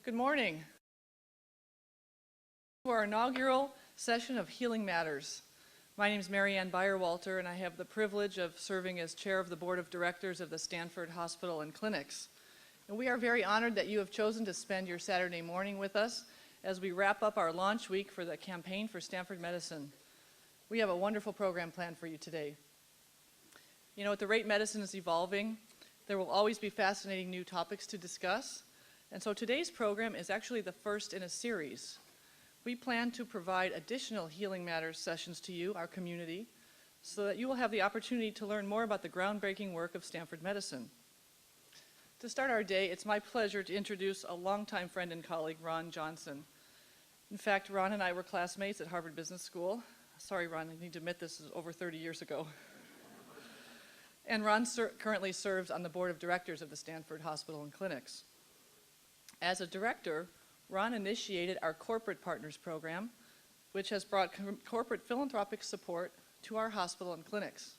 Good morning. To our inaugural session of Healing Matters. My name is Mary Ann Byerwalter, and I have the privilege of serving as chair of the board of directors of the Stanford Hospital and Clinics. And we are very honored that you have chosen to spend your Saturday morning with us as we wrap up our launch week for the campaign for Stanford Medicine. We have a wonderful program planned for you today. You know, at the rate medicine is evolving, there will always be fascinating new topics to discuss. And so today's program is actually the first in a series. We plan to provide additional Healing Matters sessions to you, our community, so that you will have the opportunity to learn more about the groundbreaking work of Stanford Medicine. To start our day, it's my pleasure to introduce a longtime friend and colleague, Ron Johnson. In fact, Ron and I were classmates at Harvard Business School. Sorry, Ron, I need to admit this is over 30 years ago. And Ron currently serves on the board of directors of the Stanford Hospital and Clinics. As a director, Ron initiated our Corporate Partners program, which has brought corporate philanthropic support to our hospital and clinics.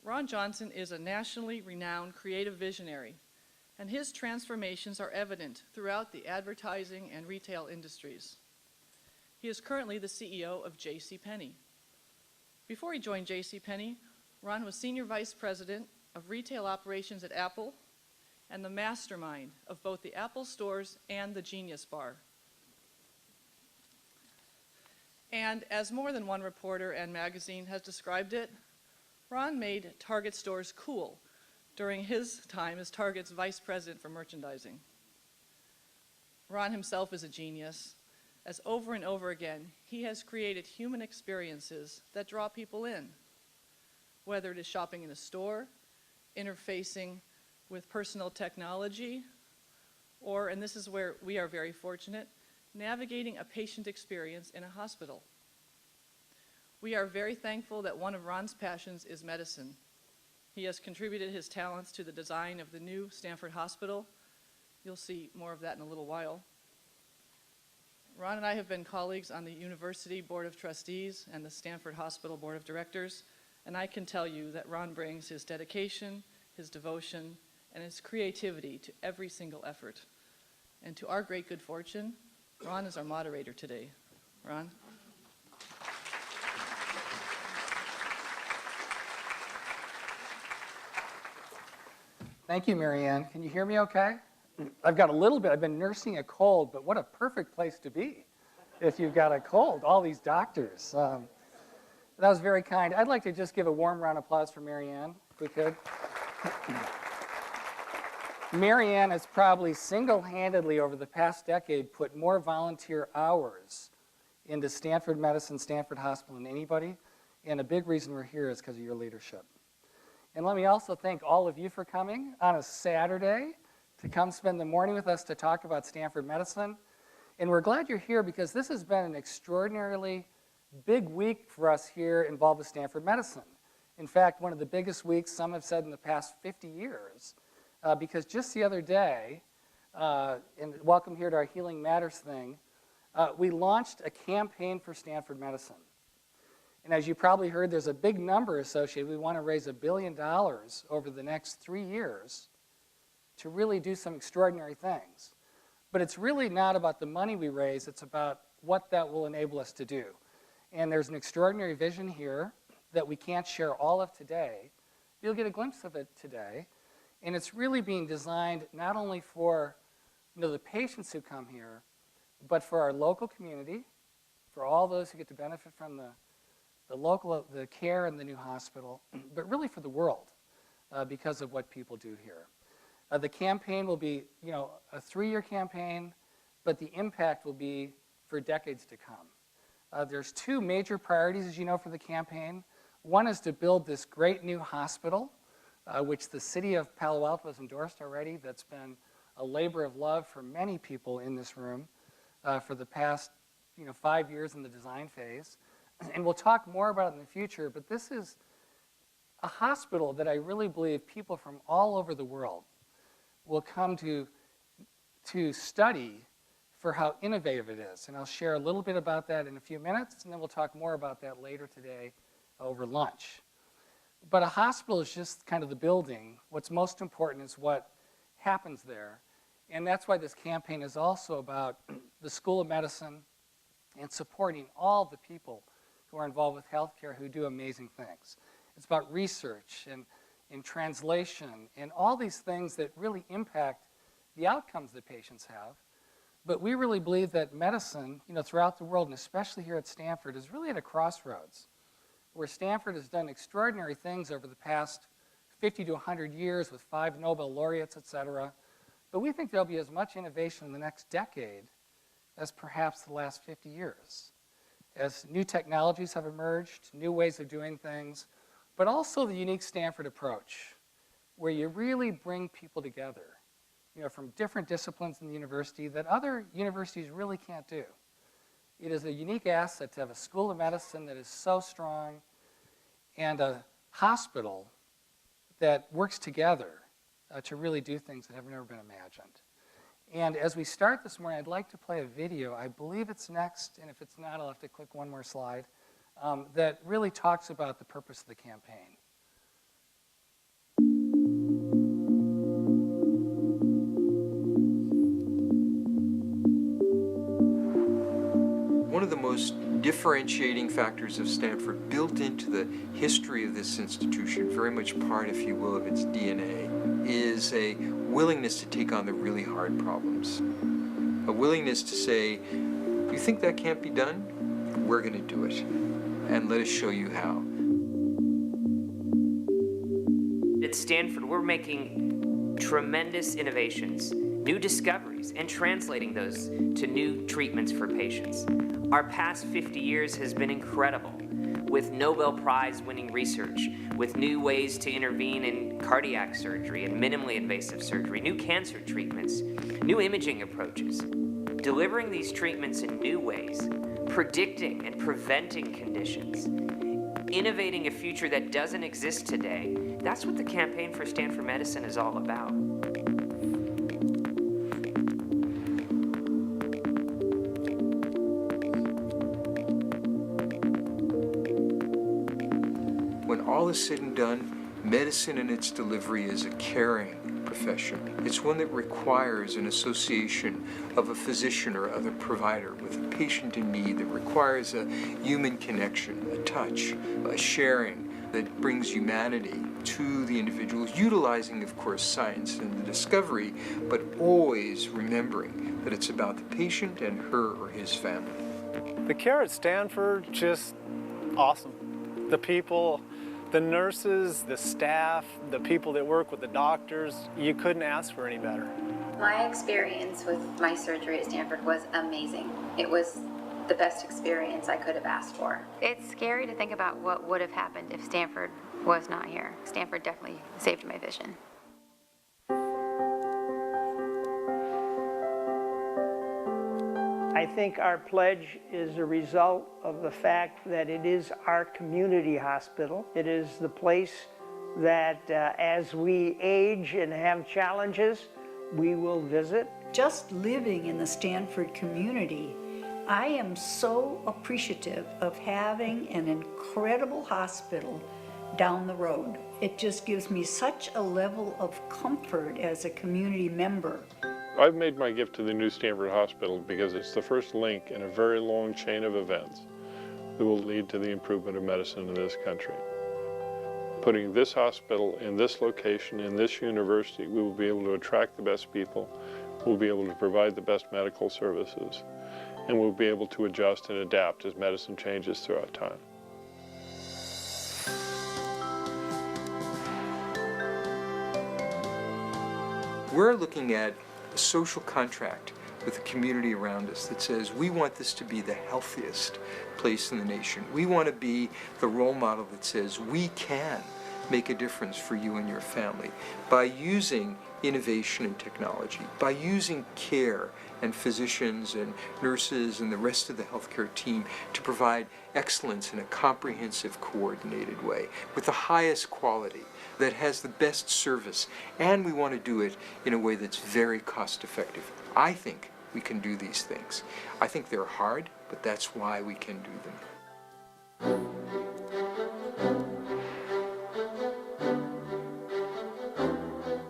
Ron Johnson is a nationally renowned creative visionary, and his transformations are evident throughout the advertising and retail industries. He is currently the CEO of JCPenney. Before he joined JCPenney, Ron was Senior Vice President of Retail Operations at Apple and the mastermind of both the Apple stores and the Genius Bar. And as more than one reporter and magazine has described it, Ron made Target stores cool during his time as Target's Vice President for Merchandising. Ron himself is a genius, as over and over again, he has created human experiences that draw people in, whether it is shopping in a store, interfacing with personal technology, or, and this is where we are very fortunate, navigating a patient experience in a hospital. We are very thankful that one of Ron's passions is medicine. He has contributed his talents to the design of the new Stanford Hospital. You'll see more of that in a little while. Ron and I have been colleagues on the University Board of Trustees and the Stanford Hospital Board of Directors, and I can tell you that Ron brings his dedication, his devotion, and his creativity to every single effort. And to our great good fortune, Ron is our moderator today. Ron? Thank you, Mary Ann. Can you hear me okay? I've got a little bit. I've been nursing a cold, but what a perfect place to be if you've got a cold, all these doctors. That was very kind. I'd like to just give a warm round of applause for Mary Ann, if we could. Mary Ann has probably single-handedly over the past decade put more volunteer hours into Stanford Medicine, Stanford Hospital than anybody, and a big reason we're here is because of your leadership. And let me also thank all of you for coming on a Saturday to come spend the morning with us to talk about Stanford Medicine. And we're glad you're here because this has been an extraordinarily big week for us here involved with Stanford Medicine. In fact, one of the biggest weeks, some have said in the past 50 years, because just the other day, and welcome here to our Healing Matters thing, we launched a campaign for Stanford Medicine. And as you probably heard, there's a big number associated. We want to raise $1 billion over the next 3 years to really do some extraordinary things. But it's really not about the money we raise, it's about what that will enable us to do. And there's an extraordinary vision here that we can't share all of today. You'll get a glimpse of it today. And it's really being designed not only for the patients who come here, but for our local community, for all those who get to benefit from the care in the new hospital, but really for the world because of what people do here. The campaign will be, a 3-year campaign, but the impact will be for decades to come. There's 2 major priorities, as you know, for the campaign. One is to build this great new hospital, which the city of Palo Alto has endorsed already. That's been a labor of love for many people in this room for the past 5 years in the design phase. And we'll talk more about it in the future, but this is a hospital that I really believe people from all over the world will come to study for how innovative it is. And I'll share a little bit about that in a few minutes, and then we'll talk more about that later today over lunch. But a hospital is just kind of the building. What's most important is what happens there. And that's why this campaign is also about the School of Medicine and supporting all the people who are involved with healthcare who do amazing things. It's about research and translation and all these things that really impact the outcomes that patients have. But we really believe that medicine, throughout the world, and especially here at Stanford, is really at a crossroads, where Stanford has done extraordinary things over the past 50 to 100 years with 5 Nobel laureates, et cetera. But we think there'll be as much innovation in the next decade as perhaps the last 50 years, as new technologies have emerged, new ways of doing things, but also the unique Stanford approach, where you really bring people together, from different disciplines in the university that other universities really can't do. It is a unique asset to have a school of medicine that is so strong and a hospital that works together to really do things that have never been imagined. And as we start this morning, I'd like to play a video. I believe it's next, and if it's not, I'll have to click one more slide, that really talks about the purpose of the campaign. One of the most differentiating factors of Stanford, built into the history of this institution, very much part, if you will, of its DNA, is a willingness to take on the really hard problems. A willingness to say, you think that can't be done? We're going to do it. And let us show you how. At Stanford, we're making tremendous innovations, new discoveries, and translating those to new treatments for patients. Our past 50 years has been incredible, with Nobel Prize winning research, with new ways to intervene in cardiac surgery and minimally invasive surgery, new cancer treatments, new imaging approaches. Delivering these treatments in new ways, predicting and preventing conditions, innovating a future that doesn't exist today, that's what the campaign for Stanford Medicine is all about. When all is said and done, medicine and its delivery is a caring profession. It's one that requires an association of a physician or other provider with a patient in need, that requires a human connection, a touch, a sharing that brings humanity to the individuals, utilizing, of course, science and the discovery, but always remembering that it's about the patient and her or his family. The care at Stanford, just awesome. The people, the nurses, the staff, the people that work with the doctors, you couldn't ask for any better. My experience with my surgery at Stanford was amazing. It was the best experience I could have asked for. It's scary to think about what would have happened if Stanford was not here. Stanford definitely saved my vision. I think our pledge is a result of the fact that it is our community hospital. It is the place that as we age and have challenges, we will visit. Just living in the Stanford community, I am so appreciative of having an incredible hospital down the road. It just gives me such a level of comfort as a community member. I've made my gift to the new Stanford Hospital because it's the first link in a very long chain of events that will lead to the improvement of medicine in this country. Putting this hospital in this location, in this university, we will be able to attract the best people, we'll be able to provide the best medical services, and we'll be able to adjust and adapt as medicine changes throughout time. We're looking at a social contract with the community around us that says we want this to be the healthiest place in the nation. We want to be the role model that says we can make a difference for you and your family by using innovation and technology, by using care and physicians and nurses and the rest of the healthcare team to provide excellence in a comprehensive, coordinated way with the highest quality that has the best service, and we want to do it in a way that's very cost effective. I think we can do these things. I think they're hard, but that's why we can do them.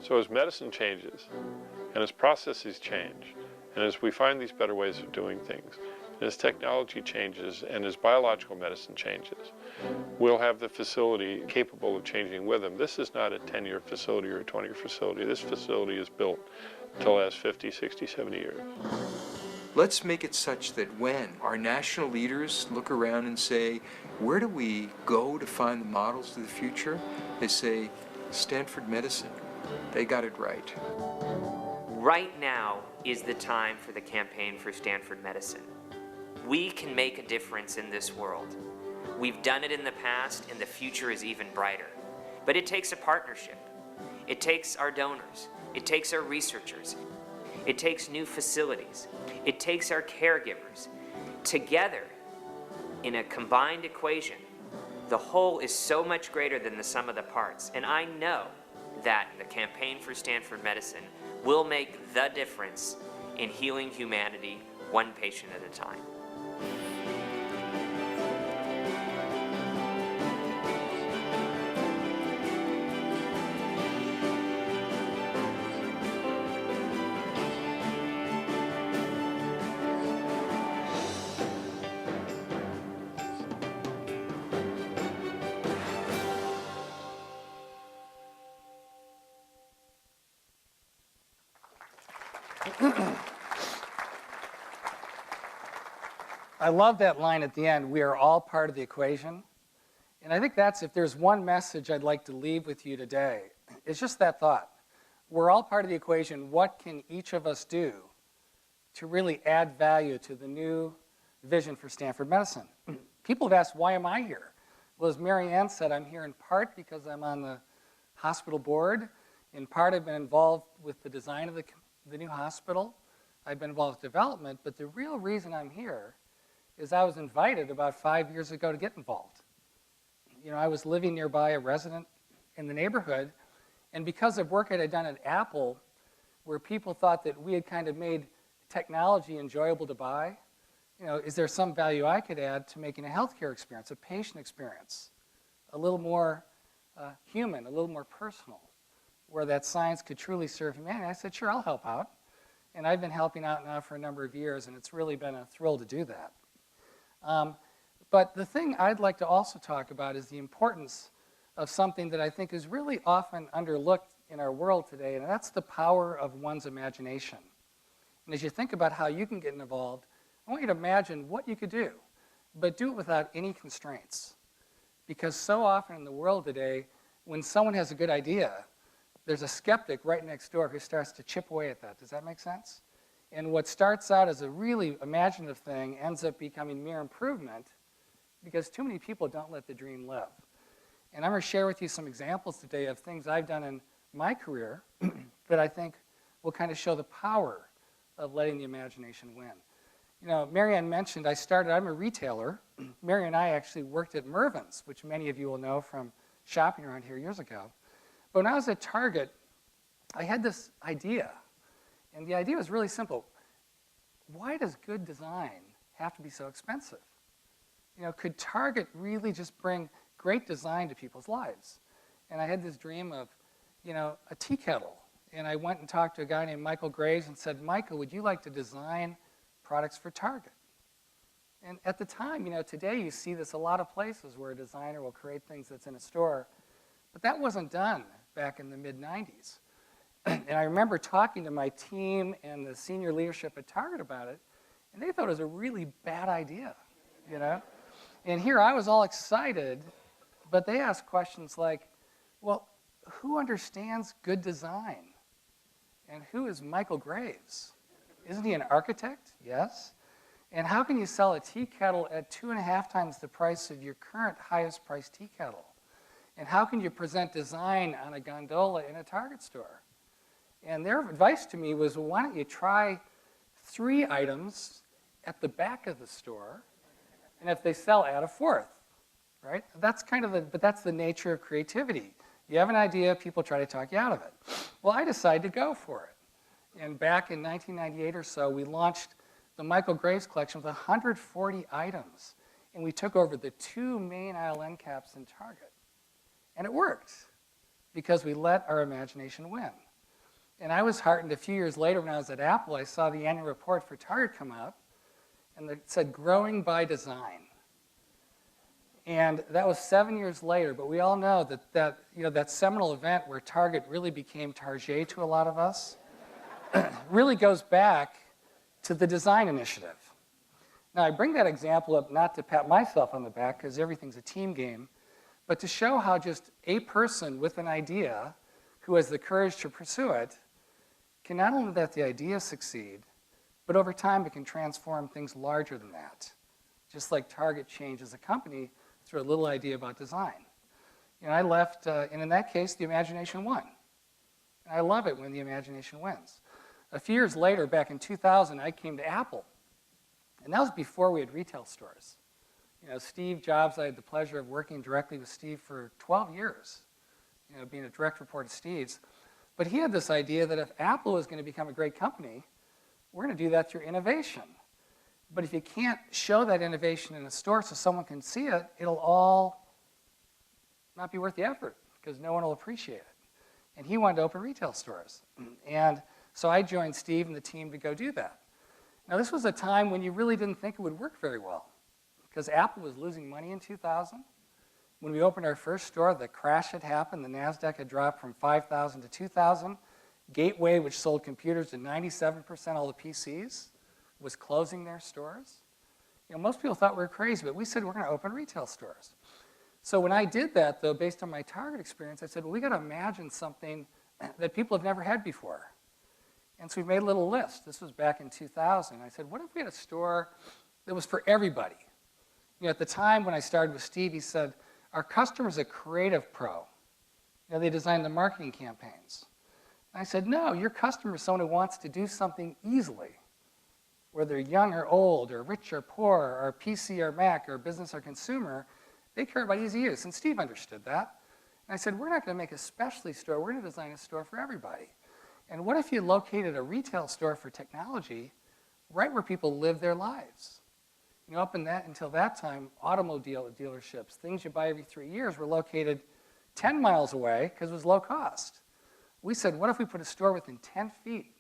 So as medicine changes, And as processes change, and as we find these better ways of doing things, and as technology changes and as biological medicine changes, we'll have the facility capable of changing with them. This is not a 10-year facility or a 20-year facility. This facility is built to last 50, 60, 70 years. Let's make it such that when our national leaders look around and say, where do we go to find the models of the future? They say, Stanford Medicine. They got it right. Right now is the time for the campaign for Stanford Medicine. We can make a difference in this world. We've done it in the past, and the future is even brighter. But it takes a partnership. It takes our donors. It takes our researchers. It takes new facilities. It takes our caregivers. Together, in a combined equation, the whole is so much greater than the sum of the parts. And I know that the campaign for Stanford Medicine will make the difference in healing humanity one patient at a time. I love that line at the end, we are all part of the equation. And I think that's, if there's one message I'd like to leave with you today, it's just that thought. We're all part of the equation. What can each of us do to really add value to the new vision for Stanford Medicine? People have asked, why am I here? Well, as Mary Ann said, I'm here in part because I'm on the hospital board. In part, I've been involved with the design of the new hospital. I've been involved with development, but the real reason I'm here is I was invited about 5 years ago to get involved. You know, I was living nearby, a resident in the neighborhood, and because of work I'd done at Apple, where people thought that we had kind of made technology enjoyable to buy, you know, is there some value I could add to making a healthcare experience, a patient experience, a little more human, a little more personal, where that science could truly serve humanity? I said, sure, I'll help out. And I've been helping out now for a number of years, and it's really been a thrill to do that. But the thing I'd like to also talk about is the importance of something that I think is really often underlooked in our world today, and that's the power of one's imagination. And as you think about how you can get involved, I want you to imagine what you could do, but do it without any constraints. Because so often in the world today, when someone has a good idea, there's a skeptic right next door who starts to chip away at that. Does that make sense? And what starts out as a really imaginative thing ends up becoming mere improvement because too many people don't let the dream live. And I'm going to share with you some examples today of things I've done in my career that I think will kind of show the power of letting the imagination win. You know, Mary Ann mentioned I'm a retailer. Mary and I actually worked at Mervyn's, which many of you will know from shopping around here years ago. But when I was at Target, I had this idea. And the idea was really simple. Why does good design have to be so expensive? You know, could Target really just bring great design to people's lives? And I had this dream of, you know, a tea kettle. And I went and talked to a guy named Michael Graves and said, Michael, would you like to design products for Target? And at the time, you know, today you see this a lot of places where a designer will create things that's in a store. But that wasn't done back in the mid-90s. And I remember talking to my team and the senior leadership at Target about it, and they thought it was a really bad idea, you know? And here I was all excited, but they asked questions like, well, who understands good design? And who is Michael Graves? Isn't he an architect? Yes. And how can you sell a tea kettle at 2.5 times the price of your current highest priced tea kettle? And how can you present design on a gondola in a Target store? And their advice to me was, well, why don't you try 3 items at the back of the store, and if they sell, add a 4th, right? That's kind of but that's the nature of creativity. You have an idea, people try to talk you out of it. Well, I decided to go for it. And back in 1998 or so, we launched the Michael Graves collection with 140 items. And we took over the 2 main aisle end caps in Target. And it worked, because we let our imagination win. And I was heartened a few years later when I was at Apple, I saw the annual report for Target come out, and it said growing by design. And that was 7 years later, but we all know that seminal event where Target really became Target to a lot of us really goes back to the design initiative. Now, I bring that example up not to pat myself on the back, because everything's a team game, but to show how just a person with an idea who has the courage to pursue it can not only let the idea succeed, but over time it can transform things larger than that. Just like Target changed as a company through a little idea about design. I left, and in that case, the imagination won. And I love it when the imagination wins. A few years later, back in 2000, I came to Apple. And that was before we had retail stores. Steve Jobs, I had the pleasure of working directly with Steve for 12 years, being a direct report of Steve's. But he had this idea that if Apple was going to become a great company, we're going to do that through innovation. But if you can't show that innovation in a store so someone can see it, it'll all not be worth the effort, because no one will appreciate it. And he wanted to open retail stores. And so I joined Steve and the team to go do that. Now, this was a time when you really didn't think it would work very well, because Apple was losing money in 2000. When we opened our first store, the crash had happened. The NASDAQ had dropped from 5,000 to 2,000. Gateway, which sold computers to 97% of all the PCs, was closing their stores. Most people thought we were crazy, but we said we're going to open retail stores. So when I did that, though, based on my Target experience, I said, well, we got to imagine something that people have never had before. And so we made a little list. This was back in 2000. I said, what if we had a store that was for everybody? At the time when I started with Steve, he said, our customer's a creative pro. They design the marketing campaigns. And I said, no, your customer is someone who wants to do something easily, whether young or old, or rich or poor, or PC or Mac, or business or consumer. They care about easy use, and Steve understood that. And I said, we're not going to make a specialty store. We're going to design a store for everybody. And what if you located a retail store for technology right where people live their lives? Up in that, until that time, automobile dealerships, things you buy every 3 years, were located 10 miles away because it was low cost. We said, what if we put a store within 10 feet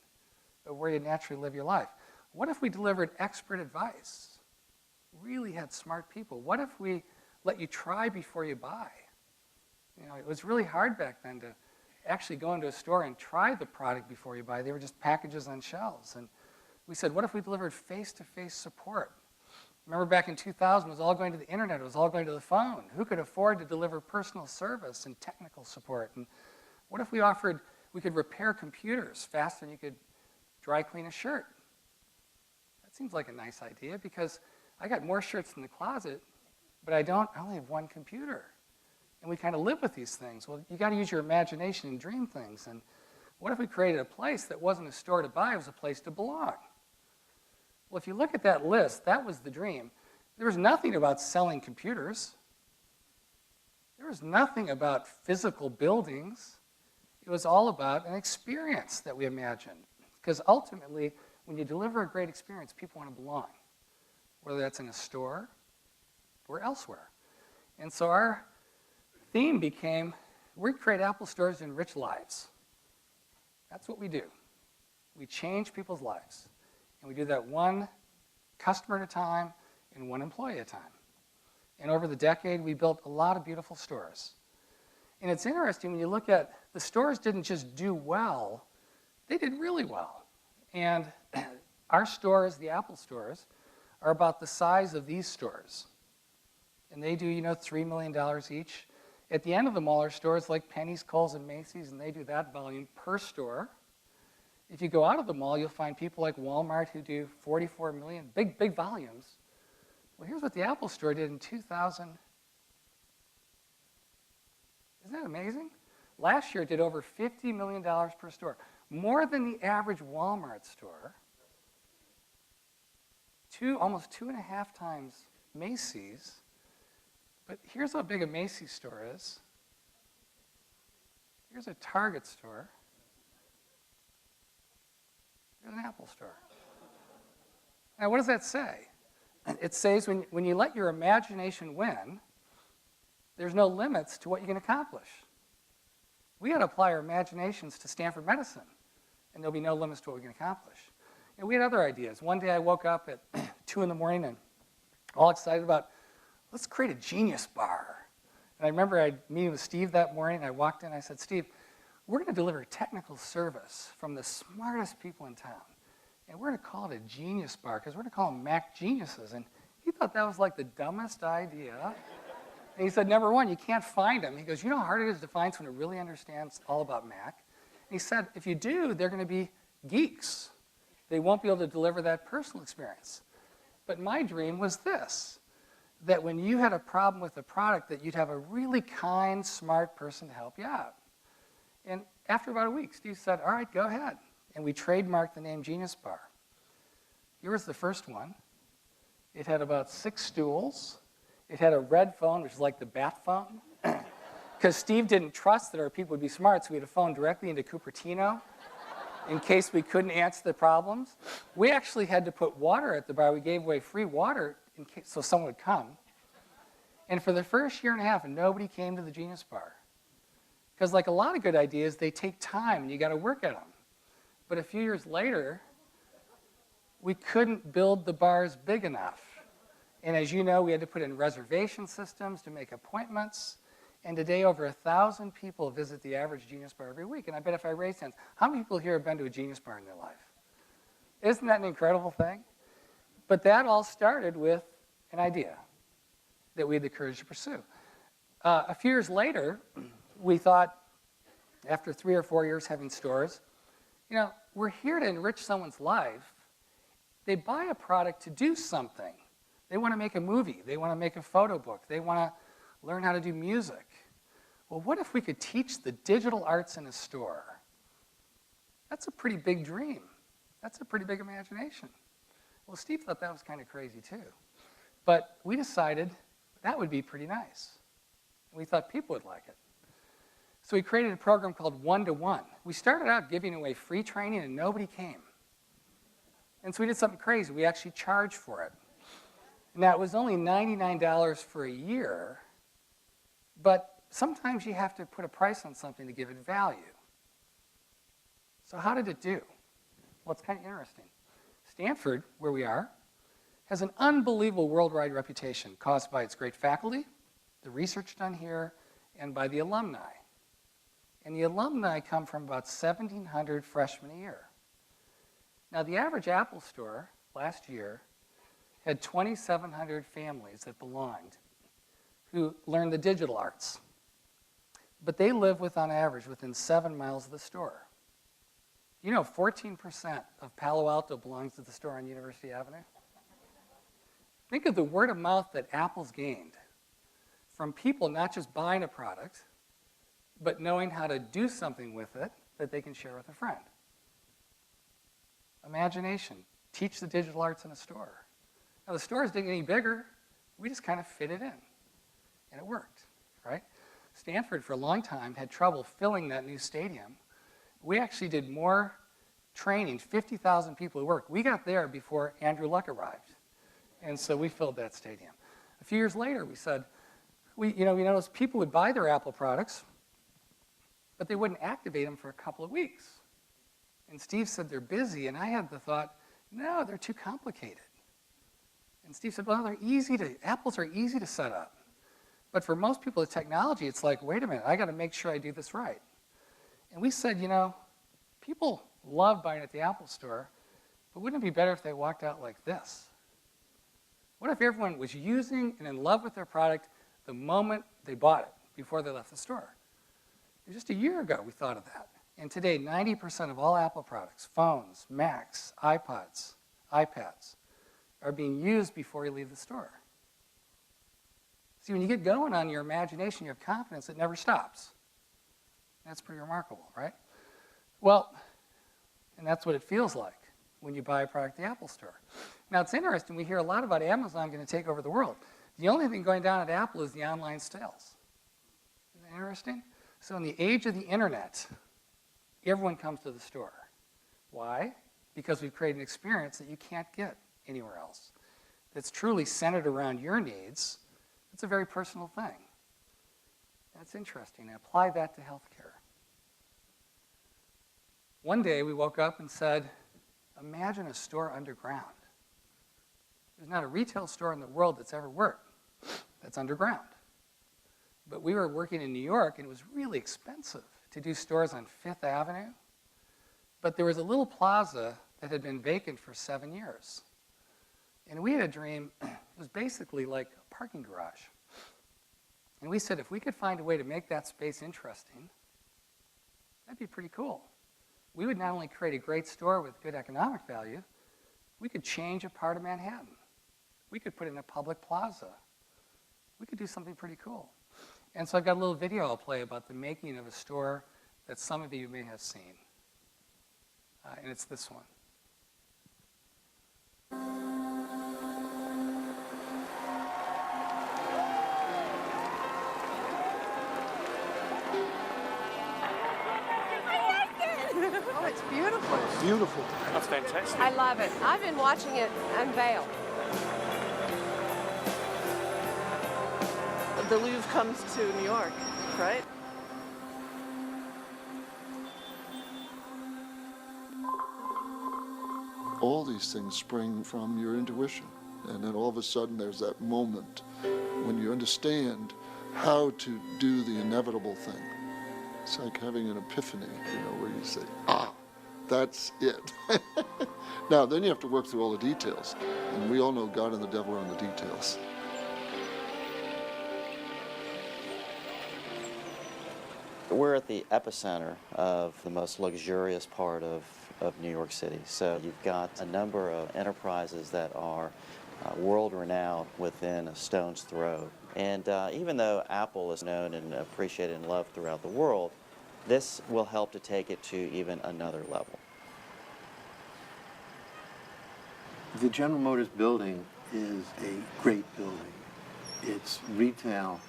of where you naturally live your life? What if we delivered expert advice? Really had smart people. What if we let you try before you buy? It was really hard back then to actually go into a store and try the product before you buy. They were just packages on shelves. And we said, what if we delivered face-to-face support? Remember back in 2000, it was all going to the internet. It was all going to the phone. Who could afford to deliver personal service and technical support? And what if we could repair computers faster than you could dry clean a shirt? That seems like a nice idea, because I got more shirts in the closet, but I only have one computer. And we kind of live with these things. Well, you got to use your imagination and dream things. And what if we created a place that wasn't a store to buy, it was a place to belong? Well, if you look at that list, that was the dream. There was nothing about selling computers. There was nothing about physical buildings. It was all about an experience that we imagined. Because ultimately, when you deliver a great experience, people want to belong, whether that's in a store or elsewhere. And so our theme became, we create Apple stores to enrich lives. That's what we do. We change people's lives. And we do that one customer at a time and one employee at a time. And over the decade, we built a lot of beautiful stores. And it's interesting when you look at the stores didn't just do well, they did really well. And our stores, the Apple stores, are about the size of these stores. And they do, $3 million each. At the end of the mall are stores like Penny's, Kohl's, and Macy's, and they do that volume per store. If you go out of the mall, you'll find people like Walmart who do 44 million, big volumes. Well, here's what the Apple store did in 2000. Isn't that amazing? Last year, it did over $50 million per store, more than the average Walmart store, almost 2.5 times Macy's. But here's how big a Macy's store is. Here's a Target store. Here's an Apple store. Now, what does that say? It says when you let your imagination win, there's no limits to what you can accomplish. We got to apply our imaginations to Stanford Medicine. and there'll be no limits to what we can accomplish. And we had other ideas. One day I woke up at 2 in the morning and all excited about, let's create a genius bar. And I remember I meeting with Steve that morning. I walked in, I said, Steve, we're going to deliver technical service from the smartest people in town. And we're going to call it a genius bar because we're going to call them Mac geniuses. And he thought that was like the dumbest idea. And he said, number one, you can't find them. He goes, you know how hard it is to find someone who really understands all about Mac? And he said, if you do, they're going to be geeks. They won't be able to deliver that personal experience. But my dream was this, that when you had a problem with a product, that you'd have a really kind, smart person to help you out. And after about a week, Steve said, all right, go ahead. And we trademarked the name Genius Bar. Here was the first one. It had about 6 stools. It had a red phone, which is like the bat phone. Because Steve didn't trust that our people would be smart, so we had a phone directly into Cupertino in case we couldn't answer the problems. We actually had to put water at the bar. We gave away free water in case, so someone would come. And for the first year and a half, nobody came to the Genius Bar. Because like a lot of good ideas, they take time, and you got to work at them. But a few years later, we couldn't build the bars big enough. And as you know, we had to put in reservation systems to make appointments. And today, over 1,000 people visit the average Genius Bar every week. And I bet if I raise hands, how many people here have been to a Genius Bar in their life? Isn't that an incredible thing? But that all started with an idea that we had the courage to pursue. A few years later, we thought, after 3 or 4 years having stores, you know, we're here to enrich someone's life. They buy a product to do something. They want to make a movie. They want to make a photo book. They want to learn how to do music. Well, what if we could teach the digital arts in a store? That's a pretty big dream. That's a pretty big imagination. Well, Steve thought that was kind of crazy too. But we decided that would be pretty nice. We thought people would like it. So we created a program called One-to-One. We started out giving away free training and nobody came. And so we did something crazy. We actually charged for it. Now, it was only $99 for a year, but sometimes you have to put a price on something to give it value. So how did it do? Well, it's kind of interesting. Stanford, where we are, has an unbelievable worldwide reputation caused by its great faculty, the research done here, and by the alumni. And the alumni come from about 1,700 freshmen a year. Now, the average Apple store last year had 2,700 families that belonged who learned the digital arts. But they live with, on average, within 7 miles of the store. You know, 14% of Palo Alto belongs to the store on University Avenue. Think of the word of mouth that Apple's gained from people not just buying a product, but knowing how to do something with it that they can share with a friend. Imagination. Teach the digital arts in a store. Now, the stores didn't get any bigger. We just kind of fit it in. And it worked, right? Stanford, for a long time, had trouble filling that new stadium. We actually did more training, 50,000 people who worked. We got there before Andrew Luck arrived. And so we filled that stadium. A few years later, we said, we noticed people would buy their Apple products, but they wouldn't activate them for a couple of weeks. And Steve said they're busy, and I had the thought, no, they're too complicated. And Steve said, well, apples are easy to set up. But for most people with technology, it's like, wait a minute, I got to make sure I do this right. And we said, you know, people love buying at the Apple store, but wouldn't it be better if they walked out like this? What if everyone was using and in love with their product the moment they bought it, before they left the store? Just a year ago, we thought of that. And today, 90% of all Apple products, phones, Macs, iPods, iPads, are being used before you leave the store. See, when you get going on your imagination, you have confidence that never stops. That's pretty remarkable, right? Well, and that's what it feels like when you buy a product at the Apple store. Now, it's interesting. We hear a lot about Amazon going to take over the world. The only thing going down at Apple is the online sales. Isn't that interesting? So in the age of the internet, everyone comes to the store. Why? Because we've created an experience that you can't get anywhere else. That's truly centered around your needs. It's a very personal thing. That's interesting. And apply that to healthcare. One day we woke up and said, imagine a store underground. There's not a retail store in the world that's ever worked that's underground. But we were working in New York, and it was really expensive to do stores on Fifth Avenue. But there was a little plaza that had been vacant for 7 years. And we had a dream, it was basically like a parking garage. And we said, if we could find a way to make that space interesting, that'd be pretty cool. We would not only create a great store with good economic value, we could change a part of Manhattan. We could put in a public plaza. We could do something pretty cool. And so I've got a little video I'll play about the making of a store that some of you may have seen. And it's this one. Oh, it's beautiful. Beautiful. That's fantastic. I love it. I've been watching it unveil. The Louvre comes to New York, right? All these things spring from your intuition. And then all of a sudden there's that moment when you understand how to do the inevitable thing. It's like having an epiphany, where you say, that's it. Now, then you have to work through all the details. And we all know God and the devil are in the details. We're at the epicenter of the most luxurious part of New York City. So you've got a number of enterprises that are world-renowned within a stone's throw. And even though Apple is known and appreciated and loved throughout the world, this will help to take it to even another level. The General Motors building is a great building. Its retail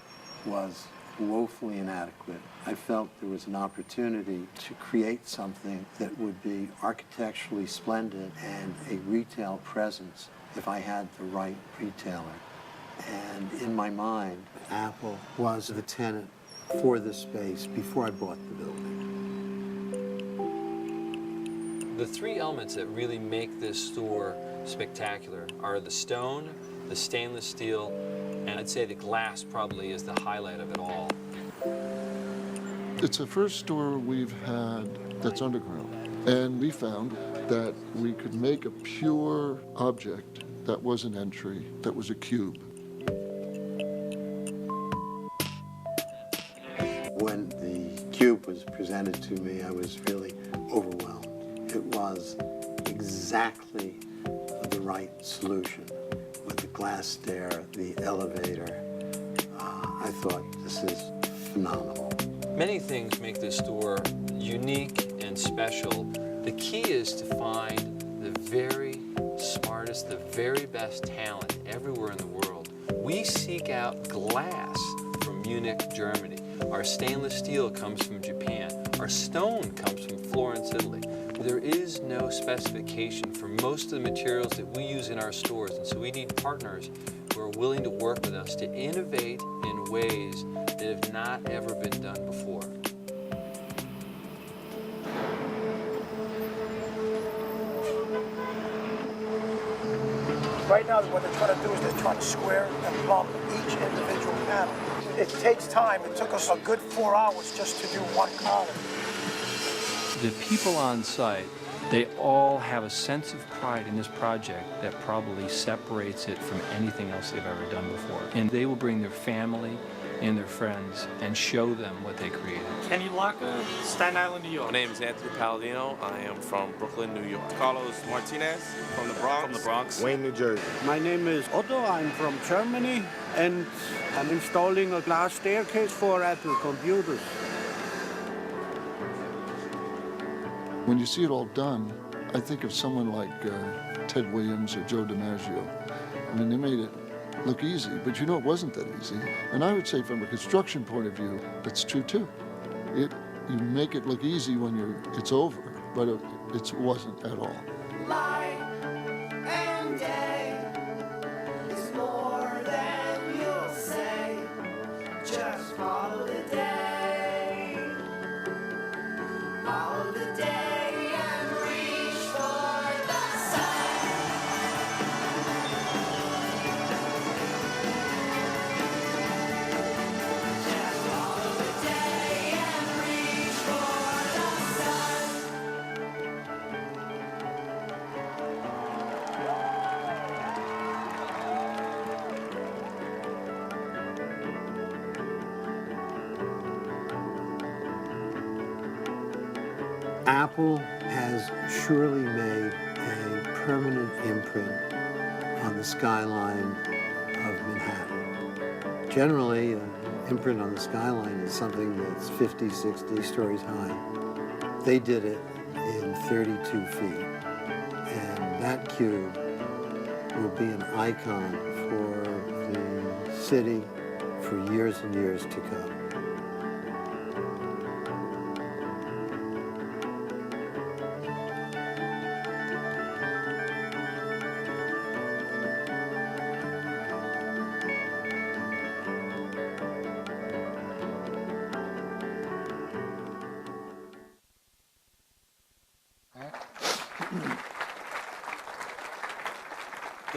was woefully inadequate. I felt there was an opportunity to create something that would be architecturally splendid and a retail presence if I had the right retailer. And in my mind, Apple was the tenant for this space before I bought the building. The three elements that really make this store spectacular are the stone, the stainless steel, and I'd say the glass probably is the highlight of it all. It's the first store we've had that's underground. And we found that we could make a pure object that was an entry, that was a cube. When the cube was presented to me, I was really overwhelmed. It was exactly the right solution. With the glass stair, the elevator, I thought, this is phenomenal. Many things make this store unique and special. The key is to find the very smartest, the very best talent everywhere in the world. We seek out glass from Munich, Germany. Our stainless steel comes from Japan. Our stone comes from Florence, Italy. There is no specification for most of the materials that we use in our stores, and so we need partners who are willing to work with us to innovate in ways that have not ever been done before. Right now, what they're trying to do is they're trying to square and plumb each individual panel. It takes time. It took us a good 4 hours just to do one column. The people on site, they all have a sense of pride in this project that probably separates it from anything else they've ever done before. And they will bring their family and their friends and show them what they created. Kenny Locker, Staten Island, New York. My name is Anthony Palladino. I am from Brooklyn, New York. Carlos Martinez from the Bronx. Wayne, New Jersey. My name is Otto. I'm from Germany, and I'm installing a glass staircase for Apple computers. When you see it all done, I think of someone like Ted Williams or Joe DiMaggio. I mean, they made it look easy, but you know it wasn't that easy. And I would say from a construction point of view, that's true too. You make it look easy when it's over, but it wasn't at all. Light and day is more than you'll say. Just follow the day. Follow the day. Apple has surely made a permanent imprint on the skyline of Manhattan. Generally, an imprint on the skyline is something that's 50, 60 stories high. They did it in 32 feet. And that cube will be an icon for the city for years and years to come.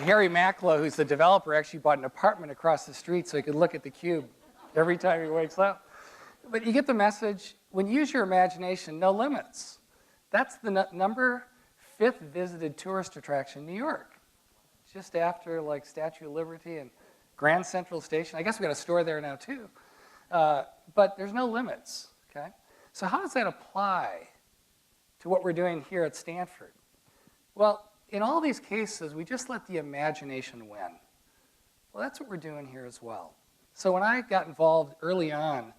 Harry Macklow, who's the developer, actually bought an apartment across the street so he could look at the cube every time he wakes up. But you get the message. When you use your imagination, no limits. That's the number 5th visited tourist attraction in New York, just after like Statue of Liberty and Grand Central Station. I guess we got a store there now too. But there's no limits, okay? So how does that apply to what we're doing here at Stanford? Well, in all these cases, we just let the imagination win. Well, that's what we're doing here as well. So when I got involved early on,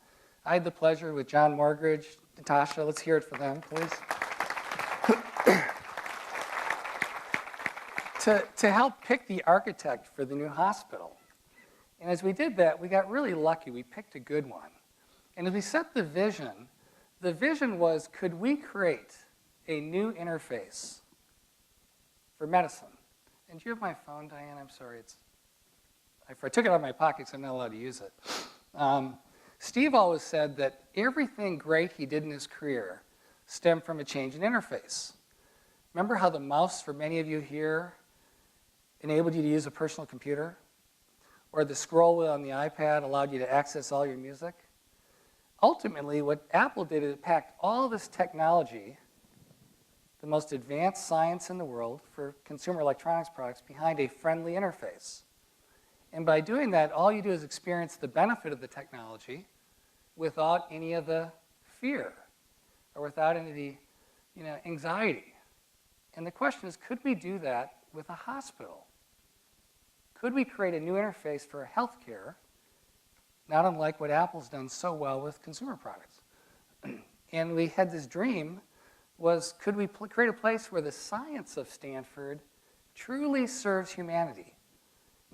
I had the pleasure with John Morgridge, Natasha, let's hear it for them, please, to help pick the architect for the new hospital. And as we did that, we got really lucky. We picked a good one. And as we set the vision was, could we create a new interface for medicine? And do you have my phone, Diane? I'm sorry. I took it out of my pocket, so I'm not allowed to use it. Steve always said that everything great he did in his career stemmed from a change in interface. Remember how the mouse, for many of you here, enabled you to use a personal computer? Or the scroll wheel on the iPad allowed you to access all your music? Ultimately, what Apple did is it packed all this technology, the most advanced science in the world for consumer electronics products, behind a friendly interface. And by doing that, all you do is experience the benefit of the technology without any of the fear or without any of the anxiety. And the question is, could we do that with a hospital? Could we create a new interface for healthcare, not unlike what Apple's done so well with consumer products? And we had this dream was, could we create a place where the science of Stanford truly serves humanity?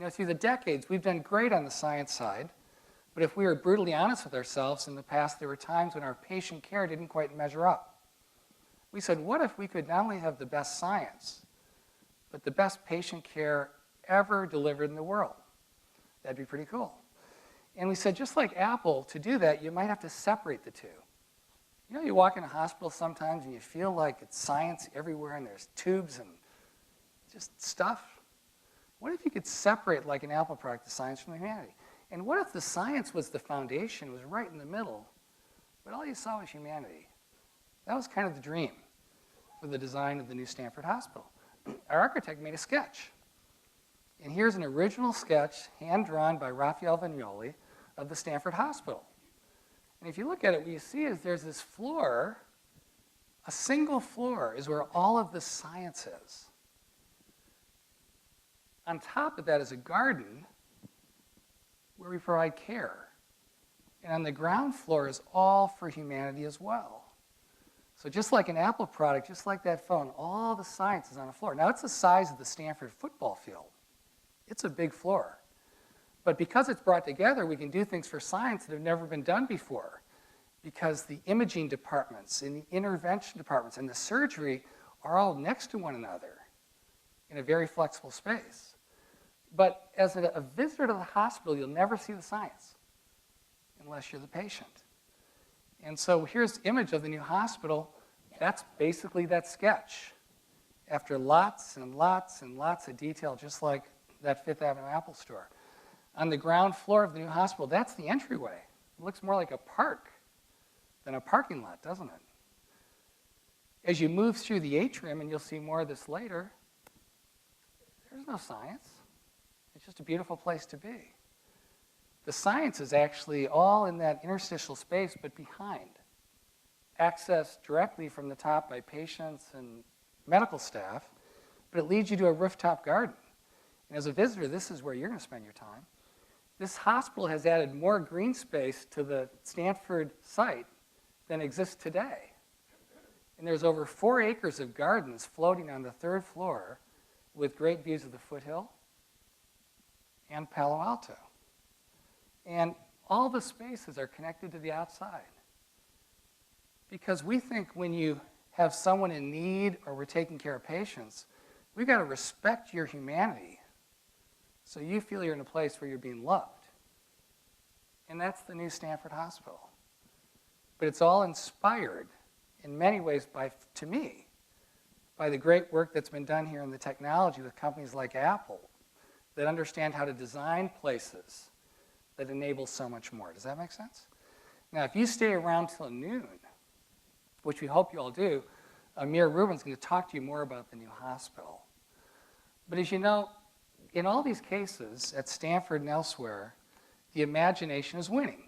Through the decades, we've done great on the science side, but if we were brutally honest with ourselves, in the past, there were times when our patient care didn't quite measure up. We said, what if we could not only have the best science, but the best patient care ever delivered in the world? That'd be pretty cool. And we said, just like Apple, to do that, you might have to separate the two. You walk in a hospital sometimes and you feel like it's science everywhere and there's tubes and just stuff. What if you could separate, like an Apple product, the science from the humanity? And what if the science was the foundation, was right in the middle, but all you saw was humanity? That was kind of the dream for the design of the new Stanford Hospital. Our architect made a sketch. And here's an original sketch, hand-drawn by Raphael Vignoli, of the Stanford Hospital. And if you look at it, what you see is there's this floor, a single floor is where all of the science is. On top of that is a garden where we provide care. And on the ground floor is all for humanity as well. So just like an Apple product, just like that phone, all the science is on the floor. Now, it's the size of the Stanford football field. It's a big floor. But because it's brought together, we can do things for science that have never been done before. Because the imaging departments and the intervention departments and the surgery are all next to one another in a very flexible space. But as a visitor to the hospital, you'll never see the science unless you're the patient. And so here's the image of the new hospital. That's basically that sketch. After lots and lots and lots of detail, just like that Fifth Avenue Apple store. On the ground floor of the new hospital, that's the entryway. It looks more like a park than a parking lot, doesn't it? As you move through the atrium, and you'll see more of this later, there's no science. It's just a beautiful place to be. The science is actually all in that interstitial space, but behind. accessed directly from the top by patients and medical staff, but it leads you to a rooftop garden. And as a visitor, this is where you're going to spend your time. This hospital has added more green space to the Stanford site than exists today. And there's over 4 acres of gardens floating on the 3rd floor with great views of the foothill and Palo Alto. And all the spaces are connected to the outside. Because we think when you have someone in need or we're taking care of patients, we've got to respect your humanity so you feel you're in a place where you're being loved. And that's the new Stanford Hospital. But it's all inspired in many ways to me, by the great work that's been done here in the technology with companies like Apple that understand how to design places that enable so much more. Does that make sense? Now, if you stay around till noon, which we hope you all do, Amir Rubin's going to talk to you more about the new hospital. But as you know, in all these cases, at Stanford and elsewhere, the imagination is winning.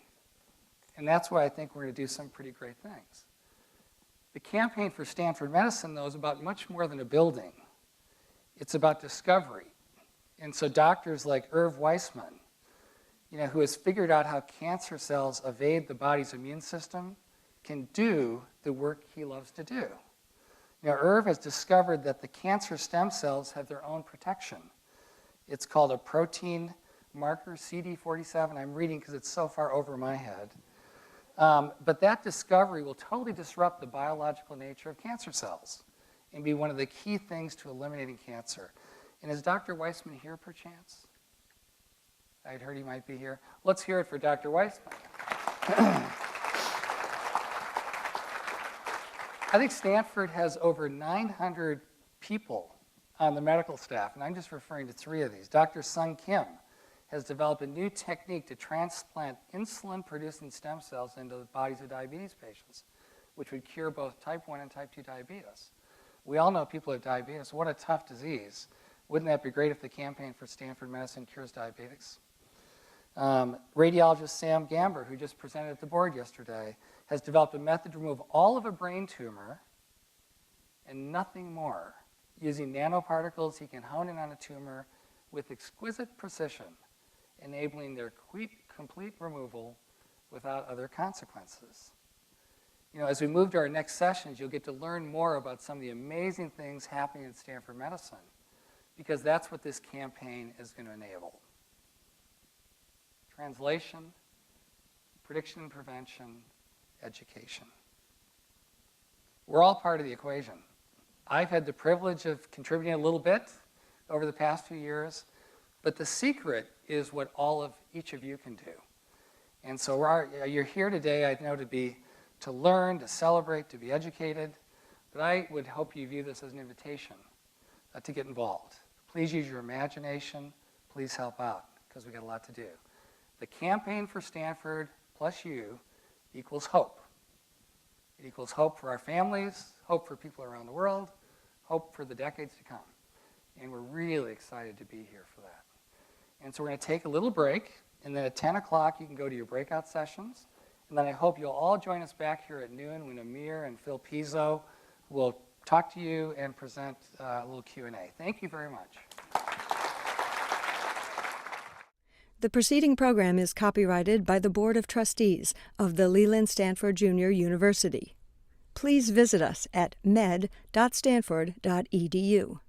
And that's why I think we're going to do some pretty great things. The campaign for Stanford Medicine, though, is about much more than a building. It's about discovery. And so doctors like Irv Weissman, who has figured out how cancer cells evade the body's immune system, can do the work he loves to do. Irv has discovered that the cancer stem cells have their own protection. It's called a protein marker, CD47. I'm reading because it's so far over my head. But that discovery will totally disrupt the biological nature of cancer cells and be one of the key things to eliminating cancer. And is Dr. Weissman here, perchance? I'd heard he might be here. Let's hear it for Dr. Weissman. I think Stanford has over 900 people on the medical staff, and I'm just referring to 3 of these. Dr. Sung Kim has developed a new technique to transplant insulin-producing stem cells into the bodies of diabetes patients, which would cure both type 1 and type 2 diabetes. We all know people with diabetes. What a tough disease. Wouldn't that be great if the campaign for Stanford Medicine cures diabetes? Radiologist Sam Gamber, who just presented at the board yesterday, has developed a method to remove all of a brain tumor and nothing more. Using nanoparticles, he can hone in on a tumor with exquisite precision, enabling their complete removal without other consequences. As we move to our next sessions, you'll get to learn more about some of the amazing things happening at Stanford Medicine, because that's what this campaign is going to enable. Translation, prediction and prevention, education. We're all part of the equation. I've had the privilege of contributing a little bit over the past few years, but the secret is what each of you can do. And so you're here today, I know, to learn, to celebrate, to be educated, but I would hope you view this as an invitation to get involved. Please use your imagination. Please help out, because we've got a lot to do. The campaign for Stanford plus you equals hope. It equals hope for our families, hope for people around the world, hope for the decades to come. And we're really excited to be here for that. And so we're going to take a little break, and then at 10 o'clock you can go to your breakout sessions. And then I hope you'll all join us back here at noon when Amir and Phil Pizzo will talk to you and present a little Q&A. Thank you very much. The preceding program is copyrighted by the Board of Trustees of the Leland Stanford Junior University. Please visit us at med.stanford.edu.